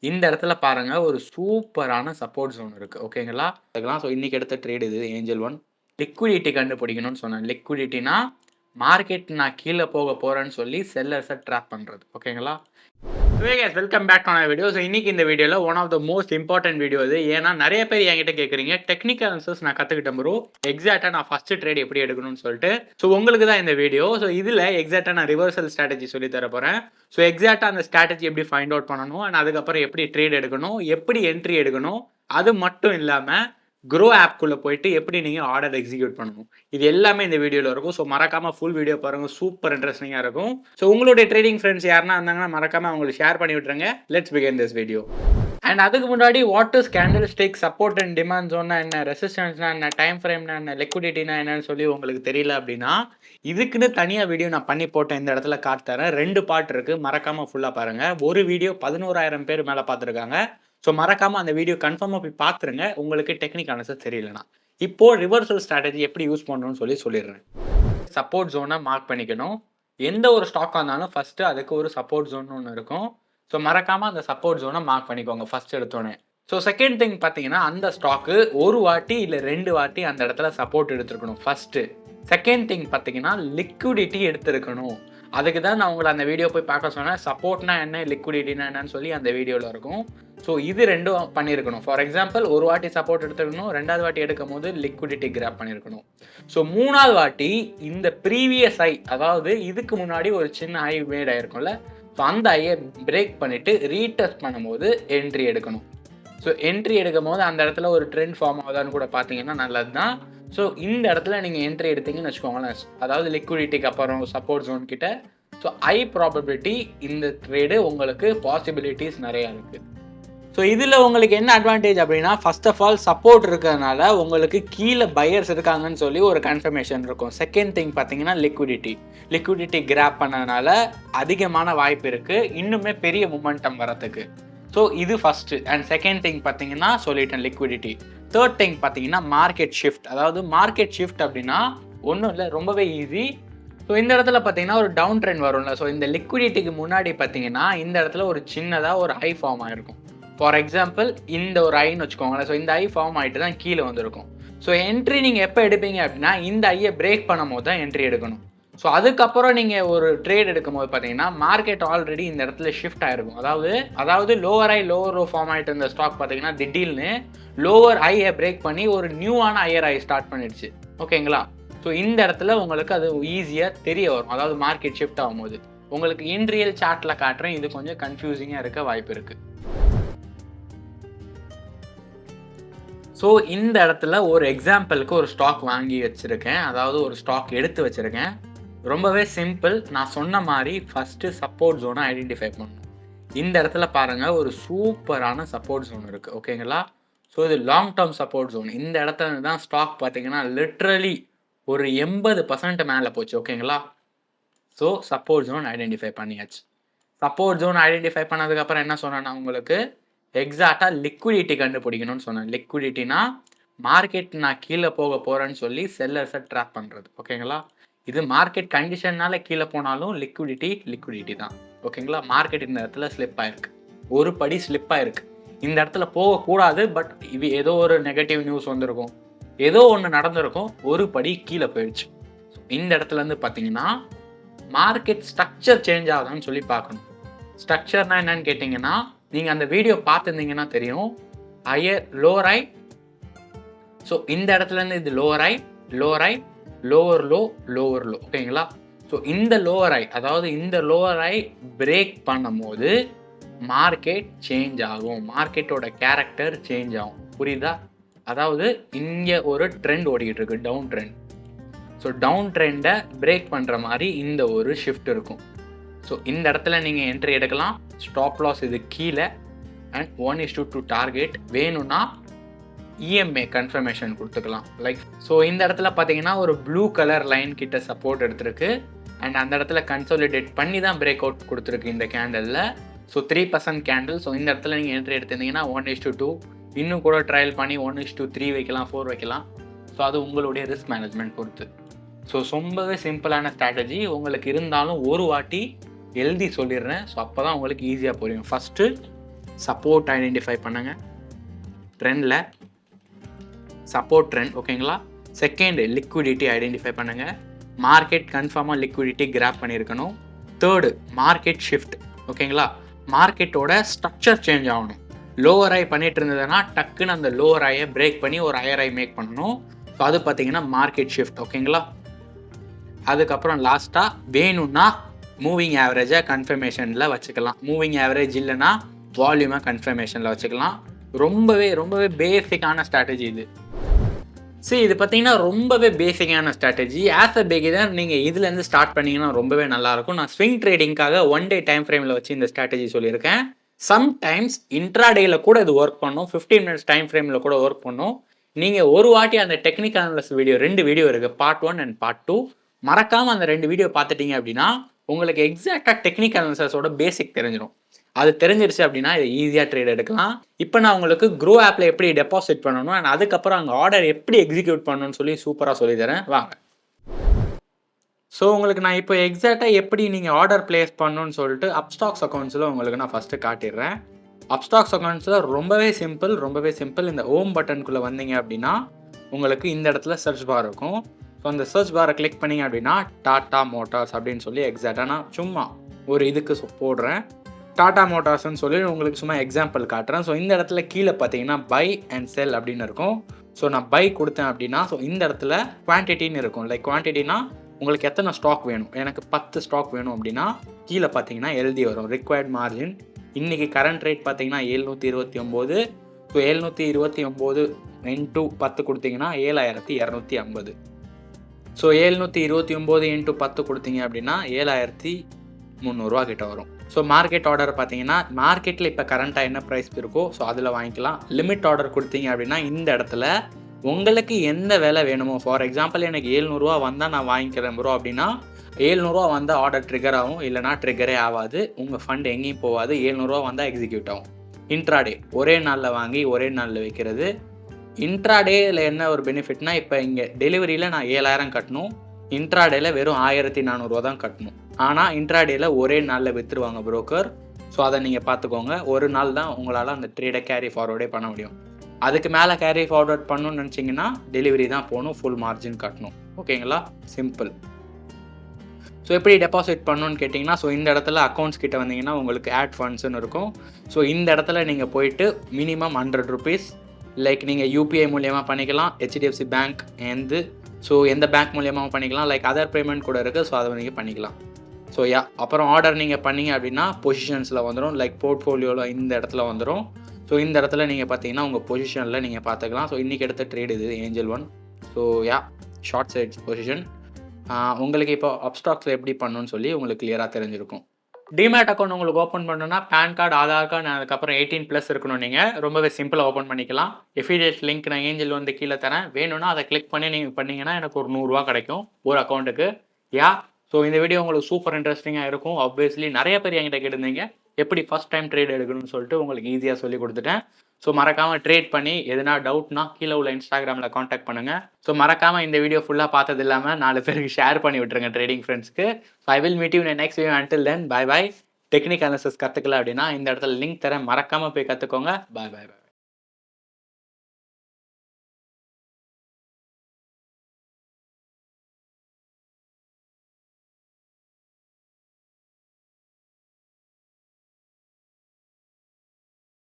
இந்த இடத்துல பாருங்க ஒரு சூப்பரான சப்போர்ட் ஜோன் இருக்கு. ஓகேங்களா? அதுக்கெல்லாம் இன்னைக்கு எடுத்த ட்ரேட் இது ஏஞ்சல் ஒன். லிக்விடிட்டி கண்டுபிடிக்கணும்னு சொன்னேன். லிக்விடிட்டினா மார்க்கெட் நான் கீழ போறேன்னு சொல்லி செல்லர்ஸ ட்ராப் பண்றது. ஓகேங்களா? Hey guys, welcome back to video. So இன்னைக்கு இந்த வீடியோல one of the most important video இது. ஏன்னா நிறைய பேர் என்கிட்ட கேட்குறீங்க டெக்னிக்கல் அனாலிசிஸ் நான் கற்றுக்கிட்டேன் ப்ரோ, எக்ஸாக்டாக நான் ஃபர்ஸ்ட் ட்ரேட் எப்படி எடுக்கணும்னு சொல்லிட்டு. ஸோ உங்களுக்கு தான் இந்த வீடியோ. ஸோ இதில் எக்ஸாக்டாக நான் ரிவர்சல் ஸ்ட்ராட்டஜி சொல்லி தர போகிறேன். ஸோ எக்ஸாக்டாக அந்த ஸ்ட்ராட்டஜி எப்படி ஃபைண்ட் அவுட் பண்ணணும் அண்ட் அதுக்கப்புறம் எப்படி ட்ரேட் எடுக்கணும், எப்படி என்ட்ரி எடுக்கணும், அது மட்டும் இல்லாமல் க்ரோ ஆப்குள்ளே போயிட்டு எப்படி நீங்கள் ஆர்டர் எக்ஸிக்யூட் பண்ணணும், இது எல்லாமே இந்த வீடியோவில் இருக்கும். ஸோ மறக்காமல் ஃபுல் வீடியோ பாருங்கள், சூப்பர் இன்ட்ரெஸ்டிங்காக இருக்கும். ஸோ உங்களுடைய ட்ரேடிங் ஃப்ரெண்ட்ஸ் யாருன்னா இருந்தாங்கன்னா மறக்காமல் அவங்களுக்கு ஷேர் பண்ணி விட்டுருங்க. Let's begin this video. And அதுக்கு முன்னாடி what is candlestick, support and demand ஜோன்னா என்ன, ரெசிஸ்டன்ஸ்னா என்ன, டைம் ஃப்ரேம்னா என்ன, லிக்விடிட்டினா என்னன்னு சொல்லி உங்களுக்கு தெரியல அப்படின்னா இதுக்குன்னு தனியாக வீடியோ நான் பண்ணி போட்டேன். இந்த இடத்துல காட்டுறேன். 2 பார்ட் இருக்குது, மறக்காமல் ஃபுல்லாக பாருங்கள். ஒரு வீடியோ 11,000 பேர் மேலே பார்த்துருக்காங்க. ஸோ மறக்காமல் அந்த வீடியோ கன்ஃபார்மாக போய் பார்த்துருங்க உங்களுக்கு டெக்னிக் அனாலிசிஸ் தெரியலனா. இப்போது ரிவர்சல் ஸ்ட்ராட்டஜி எப்படி யூஸ் பண்ணணும்னு சொல்லிடுறேன். சப்போர்ட் ஜோனை மார்க் பண்ணிக்கணும். எந்த ஒரு ஸ்டாக்காக இருந்தாலும் ஃபஸ்ட்டு அதுக்கு ஒரு சப்போர்ட் ஜோன் ஒன்று இருக்கும். ஸோ மறக்காமல் அந்த சப்போர்ட் ஜோனை மார்க் பண்ணிக்கோங்க ஃபஸ்ட் எடுத்தோன்னே. ஸோ செகண்ட் திங் பார்த்தீங்கன்னா அந்த ஸ்டாக்கு ஒரு வாட்டி இல்லை 2 வாட்டி அந்த இடத்துல சப்போர்ட் எடுத்துருக்கணும் ஃபஸ்ட்டு. செகண்ட் திங் பார்த்தீங்கன்னா லிக்விடிட்டி எடுத்துருக்கணும். அதுக்கு தான் நான் உங்களை அந்த வீடியோ போய் பார்க்க சொன்னேன். சப்போர்ட்னா என்ன, லிக்விடிட்டினா என்னன்னு சொல்லி அந்த வீடியோவில் இருக்கும். ஸோ இது 2ம் பண்ணியிருக்கணும். ஃபார் எக்ஸாம்பிள் ஒரு வாட்டி சப்போர்ட் எடுத்துக்கணும், 2வது வாட்டி எடுக்கும் போது லிக்விடிட்டி கிராப் பண்ணியிருக்கணும். ஸோ 3வது வாட்டி இந்த ப்ரீவியஸ் ஐ, அதாவது இதுக்கு முன்னாடி ஒரு சின்ன ஐ மேட் ஆயிருக்கும்ல, ஸோ அந்த ஐயை பிரேக் பண்ணிவிட்டு ரீடெஸ்ட் பண்ணும்போது என்ட்ரி எடுக்கணும். ஸோ என்ட்ரி எடுக்கும் போது அந்த இடத்துல ஒரு ட்ரெண்ட் ஃபார்ம் ஆகுதான்னு கூட பார்த்தீங்கன்னா நல்லது தான். ஸோ இந்த இடத்துல நீங்கள் என்ட்ரி எடுத்தீங்கன்னு வச்சுக்கோங்களேன், அதாவது லிக்விடிட்டிக்கு அப்புறம் சப்போர்ட் ஜோன் கிட்ட, ஸோ ஐ ப்ராபபிலிட்டி இந்த ட்ரேடு உங்களுக்கு பாசிபிலிட்டிஸ் நிறையா இருக்குது. ஸோ இதில் உங்களுக்கு என்ன அட்வான்டேஜ் அப்படின்னா, ஃபர்ஸ்ட் ஆஃப் ஆல் சப்போர்ட் இருக்கிறதுனால உங்களுக்கு கீழே பையர்ஸ் இருக்காங்கன்னு சொல்லி ஒரு கன்ஃபர்மேஷன் இருக்கும். செகண்ட் திங் பார்த்தீங்கன்னா லிக்விடிட்டி கிராப் பண்ணதுனால அதிகமான வாய்ப்பு இருக்குது இன்னுமே பெரிய மொமெண்டம் வரத்துக்கு. ஸோ இது ஃபஸ்ட்டு. அண்ட் செகண்ட் திங் பார்த்தீங்கன்னா சொல்லிட்டேன் லிக்விடிட்டி. தேர்ட் திங் பார்த்தீங்கன்னா மார்க்கெட் ஷிஃப்ட். அதாவது மார்க்கெட் ஷிஃப்ட் அப்படின்னா ஒன்றும் இல்லை, ரொம்பவே ஈஸி. ஸோ இந்த இடத்துல பார்த்தீங்கன்னா ஒரு டவுன் ட்ரெண்ட் வரும்ல, ஸோ இந்த லிக்விடிட்டிக்கு முன்னாடி பார்த்தீங்கன்னா இந்த இடத்துல ஒரு சின்னதாக ஒரு ஐ ஃபார்ம் ஆகிருக்கும். ஃபார் எக்ஸாம்பிள் இந்த ஒரு ஐன்னு வச்சுக்கோங்களேன். ஸோ இந்த ஐ ஃபார்ம் ஆகிட்டு தான் கீழே வந்திருக்கும். ஸோ என்ட்ரி நீங்கள் எப்போ எடுப்பீங்க அப்படின்னா இந்த ஐயை பிரேக் பண்ணும் போது தான் என்ட்ரி எடுக்கணும். ஸோ அதுக்கப்புறம் நீங்கள் ஒரு ட்ரேட் எடுக்கும் போது பார்த்தீங்கன்னா மார்க்கெட் ஆல்ரெடி இந்த இடத்துல ஷிஃப்ட் ஆகிருக்கும். அதாவது லோவர் ஐ லோவர் ரோ ஃபார்ம் ஆகிட்டு இருந்த ஸ்டாக் பார்த்தீங்கன்னா திடீர்னு லோவர் ஐயை பிரேக் பண்ணி ஒரு நியூவான ஹையர் ஐ ஸ்டார்ட் பண்ணிடுச்சு. ஓகேங்களா? ஸோ இந்த இடத்துல உங்களுக்கு அது ஈஸியாக தெரிய வரும். அதாவது மார்க்கெட் ஷிஃப்ட் ஆகும்போது உங்களுக்கு இன்ரியல் சார்ட்டில் காட்டுறேன், இது கொஞ்சம் கன்ஃபியூசிங்காக இருக்க வாய்ப்பு இருக்குது. ஸோ இந்த இடத்துல ஒரு எக்ஸாம்பிளுக்கு ஒரு ஸ்டாக் வாங்கி வச்சுருக்கேன், அதாவது ஒரு ஸ்டாக் எடுத்து வச்சுருக்கேன். ரொம்பவே சிம்பிள். நான் சொன்ன மாதிரி ஃபஸ்ட்டு சப்போர்ட் ஜோனை ஐடென்டிஃபை பண்ணணும். இந்த இடத்துல பாருங்கள் ஒரு சூப்பரான சப்போர்ட் ஜோன் இருக்குது. ஓகேங்களா? ஸோ இது லாங் டேர்ம் சப்போர்ட் ஜோன். இந்த இடத்துல தான் ஸ்டாக் பார்த்தீங்கன்னா லிட்ரலி ஒரு 80% மேலே போச்சு. ஓகேங்களா? ஸோ சப்போர்ட் ஜோன் ஐடென்டிஃபை பண்ணியாச்சு. சப்போர்ட் ஜோன் ஐடென்டிஃபை பண்ணதுக்கப்புறம் என்ன சொன்னேன்னா உங்களுக்கு எக்ஸாக்டாக லிக்விடிட்டி கண்டுபிடிக்கணும்னு சொன்னேன். லிக்விடிட்டினா மார்க்கெட் நான் கீழே போகிறேன்னு சொல்லி செல்லர்ஸை ட்ராப் பண்ணுறது. ஓகேங்களா? இது மார்க்கெட் கண்டிஷன்னால கீழே போனாலும் லிக்விடிட்டி தான். ஓகேங்களா? மார்க்கெட் இந்த இடத்துல ஸ்லிப் ஆயிருக்கு, ஒரு படி ஸ்லிப் ஆயிருக்கு. இந்த இடத்துல போகக்கூடாது, பட் இது ஏதோ ஒரு நெகட்டிவ் நியூஸ் வந்திருக்கும், ஏதோ ஒன்று நடந்திருக்கும், ஒரு படி கீழே போயிடுச்சு. இந்த இடத்துல இருந்து பார்த்தீங்கன்னா மார்க்கெட் ஸ்ட்ரக்சர் சேஞ்ச் ஆகுதான்னு சொல்லி பார்க்கணும். ஸ்ட்ரக்சர்னா என்னன்னு கேட்டிங்கன்னா நீங்கள் அந்த வீடியோ பார்த்துருந்தீங்கன்னா தெரியும். ஹையர் லோவர் ஐ, ஸோ இந்த இடத்துலேருந்து இது லோவர் ஐ லோவர் லோ. ஓகேங்களா? ஸோ இந்த லோவர் ஐ, அதாவது இந்த லோவர் ஐ பிரேக் பண்ணும் போது மார்க்கெட் சேஞ்ச் ஆகும், மார்க்கெட்டோட கேரக்டர் சேஞ்ச் ஆகும். புரியுதா? அதாவது இங்கே ஒரு ட்ரெண்ட் ஓடிக்கிட்டு இருக்கு, டவுன் ட்ரெண்ட். ஸோ டவுன் ட்ரெண்டை பிரேக் பண்ணுற மாதிரி இந்த ஒரு ஷிஃப்ட் இருக்கும். ஸோ இந்த இடத்துல நீங்கள் என்ட்ரி எடுக்கலாம். ஸ்டாப் லாஸ் இது கீழே அண்ட் 1:2 டார்கெட் வேணும்னா இஎம்ஏ கன்ஃபர்மேஷன் கொடுத்துக்கலாம். லைக் ஸோ இந்த இடத்துல பார்த்தீங்கன்னா ஒரு ப்ளூ கலர் லைன் கிட்ட சப்போர்ட் எடுத்திருக்கு அண்ட் அந்த இடத்துல கன்சாலிடேட் பண்ணி தான் பிரேக் அவுட் கொடுத்துருக்கு இந்த கேண்டலில். So 3% candle. ஸோ இந்த இடத்துல நீங்கள் என்ட்ரி எடுத்திருந்தீங்கன்னா 1:2, இன்னும் கூட ட்ரையல் பண்ணி 1:3 வைக்கலாம், 4 வைக்கலாம். ஸோ அது உங்களுடைய ரிஸ்க் மேனேஜ்மெண்ட் பொறுத்து. ஸோ ரொம்பவே சிம்பிளான ஸ்ட்ராட்டஜி. உங்களுக்கு இருந்தாலும் ஒரு வாட்டி எழுதி சொல்லிடுறேன். ஸோ அப்போ தான் உங்களுக்கு ஈஸியாக புரியும். ஃபஸ்ட்டு சப்போர்ட் ஐடென்டிஃபை பண்ணுங்கள். ட்ரெண்டில் சப்போர்ட் ட்ரெண்ட் ஓகேங்களா. செகண்ட் லிக்விடிட்டி ஐடென்டிஃபை பண்ணுங்கள். மார்க்கெட் கன்ஃபார்மாக லிக்விடிட்டி கிராப் பண்ணியிருக்கணும். தேர்டு மார்க்கெட் ஷிஃப்ட் ஓகேங்களா. மார்க்கெட்டோட ஸ்ட்ரக்சர் சேஞ்ச் ஆகணும். லோவர் ஐ பண்ணிட்டு இருந்ததுன்னா டக்குன்னு அந்த லோவர் ஐயை பிரேக் பண்ணி ஒரு ஹையர் ஐ மேக் பண்ணணும். ஸோ அது பார்த்தீங்கன்னா மார்க்கெட் ஷிஃப்ட் ஓகேங்களா. அதுக்கப்புறம் லாஸ்ட்டாக வேணும்னா மூவிங் ஆவரேஜை கன்ஃபர்மேஷனில் வச்சுக்கலாம். மூவிங் ஆவரேஜ் இல்லைன்னா வால்யூமை கன்ஃபர்மேஷனில் வச்சுக்கலாம். ரொம்பவே பேசிக்கான ஸ்ட்ராட்டஜி இது. சரி, இது பார்த்தீங்கன்னா ரொம்பவே பேசிக்கான ஸ்ட்ராட்டஜி. ஆஸ் அ பிகினர் நீங்கள் இதுலேருந்து ஸ்டார்ட் பண்ணிங்கன்னா ரொம்பவே நல்லாயிருக்கும். நான் ஸ்விங் ட்ரேடிங்காக 1 day டைம் ஃப்ரேமில் வச்சு இந்த ஸ்ட்ராட்டஜி சொல்லியிருக்கேன். சம்டைம்ஸ் இன்ட்ராடேயில் கூட இது ஒர்க் பண்ணும், 15 minutes டைம் ஃப்ரேமில் கூட ஒர்க் பண்ணும். நீங்கள் ஒரு வாட்டி அந்த டெக்னிக்கல் அனாலிசிஸ் வீடியோ 2 வீடியோ இருக்குது, பார்ட் 1 அண்ட் பார்ட் 2. மறக்காமல் அந்த 2 வீடியோ பார்த்துட்டீங்க அப்படின்னா உங்களுக்கு எக்ஸாக்டாக டெக்னிக்கல் அனாலிசிஸோட பேசிக் தெரிஞ்சிடும். அது தெரிஞ்சிருச்சு அப்படின்னா இதை ஈஸியாக ட்ரேட் எடுக்கலாம். இப்போ நான் உங்களுக்கு க்ரோ ஆப்பில் எப்படி டெபாசிட் பண்ணணும் அண்ட் அதுக்கப்புறம் அங்கே ஆர்டர் எப்படி எக்ஸிக்யூட் பண்ணணும்னு சொல்லி சூப்பராக சொல்லித்தரேன் வாங்க. ஸோ உங்களுக்கு நான் இப்போ எக்ஸாக்டாக எப்படி நீங்கள் ஆர்டர் பிளேஸ் பண்ணணும்னு சொல்லிட்டு அப்ஸ்டாக்ஸ் அக்கௌண்ட்ஸில் உங்களுக்கு நான் ஃபஸ்ட்டு காட்டிடுறேன். அப்ஸ்டாக்ஸ் அக்கௌண்ட்ஸில் ரொம்பவே சிம்பிள். இந்த ஹோம் பட்டனுக்குள்ளே வந்தீங்க அப்படின்னா உங்களுக்கு இந்த இடத்துல சர்ச் பார் இருக்கும். ஸோ அந்த சர்ச் பாரை கிளிக் பண்ணிங்க அப்படின்னா டாடா மோட்டார்ஸ் அப்படின்னு சொல்லி எக்ஸாக்டாக நான் சும்மா ஒரு இதுக்கு போடுறேன். டாடா மோட்டார்ஸ்ன்னு சொல்லி உங்களுக்கு சும்மா எக்ஸாம்பிள் காட்டுறேன். ஸோ இந்த இடத்துல கீழே பார்த்தீங்கன்னா பை அண்ட் செல் அப்படின்னு இருக்கும். ஸோ நான் பை கொடுத்தேன் அப்படின்னா ஸோ இந்த இடத்துல குவான்டிட்டின்னு இருக்கும். லைக் குவான்டிட்டினா உங்களுக்கு எத்தனை ஸ்டாக் வேணும், எனக்கு 10 ஸ்டாக் வேணும் அப்படின்னா கீழே பார்த்தீங்கன்னா எழுதி வரும் ரிக்வயர்ட் மார்ஜின். இன்றைக்கி கரண்ட் ரேட் பார்த்தீங்கன்னா 729. ஸோ 729 × 10 கொடுத்தீங்கன்னா 7250. ஸோ 729 × 10 கொடுத்தீங்க அப்படின்னா 7300 கிட்ட வரும். ஸோ மார்க்கெட் ஆர்டர் பார்த்தீங்கன்னா மார்க்கெட்டில் இப்போ கரண்ட்டாக என்ன ப்ரைஸ் இருக்கோ ஸோ அதில் வாங்கிக்கலாம். லிமிட் ஆர்டர் கொடுத்தீங்க அப்படின்னா இந்த இடத்துல உங்களுக்கு எந்த விலை வேணுமோ, ஃபார் எக்ஸாம்பிள் எனக்கு 700 வந்தால் நான் வாங்கிக்கிறேன் ப்ரோ அப்படின்னா 700 வந்தால் ஆர்டர் ட்ரிகர் ஆகும், இல்லைனா ட்ரிகரே ஆகாது, உங்கள் ஃபண்ட் எங்கேயும் போகாது. 700 வந்தால் எக்ஸிக்யூட் ஆகும். இன்ட்ராடே ஒரே நாளில் வாங்கி ஒரே நாளில் வைக்கிறது. இன்ட்ராடேயில் என்ன ஒரு பெனிஃபிட்னா இப்போ இங்கே டெலிவரியில் நான் 7000 கட்டணும், இன்ட்ராடேயில் வெறும் 1400 தான் கட்டணும். ஆனால் இன்ட்ராடேயில் ஒரே நாளில் விற்றுருவாங்க புரோக்கர். ஸோ அதை நீங்கள் பார்த்துக்கோங்க. ஒரு நாள் தான் உங்களால் அந்த ட்ரேடை கேரி ஃபார்வர்டே பண்ண முடியும். அதுக்கு மேலே கேரி ஃபார்வர்ட் பண்ணணும்னு நினச்சிங்கன்னா டெலிவரி தான் போகணும், ஃபுல் மார்ஜின் கட்டணும். ஓகேங்களா, சிம்பிள். ஸோ எப்படி டெபாசிட் பண்ணணும்னு கேட்டிங்கன்னா ஸோ இந்த இடத்துல அக்கௌண்ட்ஸ் கிட்ட வந்தீங்கன்னா உங்களுக்கு ஆட் ஃபண்ட்ஸ்னு இருக்கும். ஸோ இந்த இடத்துல நீங்கள் போயிட்டு மினிமம் 100 rupees லைக் நீங்கள் யூபிஐ மூலியமாக பண்ணிக்கலாம், ஹெச்டிஎஃப்சி பேங்க் ஸோ எந்த பேங்க் மூலியமாக பண்ணிக்கலாம், லைக் அதர் பேமெண்ட் கூட இருக்குது. ஸோ அதை நீங்கள் பண்ணிக்கலாம். ஸோ அப்புறம் ஆர்டர் நீங்கள் பண்ணிங்க அப்படின்னா பொசிஷன்ஸில் வந்துடும், லைக் போர்ட்ஃபோலியோவில் இந்த இடத்துல வந்துடும். ஸோ இந்த இடத்துல நீங்கள் பார்த்தீங்கன்னா உங்கள் பொசிஷனில் நீங்கள் பார்த்துக்கலாம். ஸோ இன்றைக்கி எடுத்த ட்ரேட் இது Angel 1. So short side position. உங்களுக்கு இப்போ அப்ஸ்டாக்ஸில் எப்படி பண்ணணும்னு சொல்லி உங்களுக்கு கிளியராக தெரிஞ்சிருக்கும். டிமேட் அக்கௌண்ட் உங்களுக்கு ஓப்பன் பண்ணணும்னா பேன் கார்டு, ஆதார் கார்டு, அதுக்கப்புறம் 18+ இருக்கணும். நீங்கள் ரொம்பவே சிம்பிளாக ஓப்பன் பண்ணிக்கலாம். எஃபிலியேட் லிங்க் நான் ஏஞ்சல் வந்து கீழே தரேன், வேணும்னா அதை கிளிக் பண்ணி நீங்கள் பண்ணிங்கன்னா எனக்கு ஒரு 100 கிடைக்கும் ஒரு அக்கௌண்ட்டுக்கு. ஸோ இந்த வீடியோ உங்களுக்கு சூப்பர் இன்ட்ரெஸ்டிங்காக இருக்கும். ஆப்வியஸ்லி நிறைய பேர் என்கிட்ட கேட்டிருந்தீங்க எப்படி ஃபஸ்ட் டைம் ட்ரேட் எடுக்கணும்னு சொல்லிட்டு உங்களுக்கு ஈஸியாக சொல்லி கொடுத்துட்டேன். ஸோ மறக்காமல் ட்ரேட் பண்ணி எதுனா டவுட்னா கீழே உள்ள இன்ஸ்டாகிராமில் காண்டாக்ட் பண்ணுங்கள். ஸோ மறக்காமல் இந்த வீடியோ ஃபுல்லாக பார்த்தது இல்லாமல் 4 பேருக்கு ஷேர் பண்ணி விட்டுருங்க ட்ரேடிங் ஃப்ரெண்ட்ஸ்க்கு. So I will meet you in next video. Until then bye. Technical analysis கற்றுக்கல அப்படின்னா இந்த இடத்துல லிங்க் தரேன், மறக்காமல் போய் கற்றுக்கோங்க. பாய்.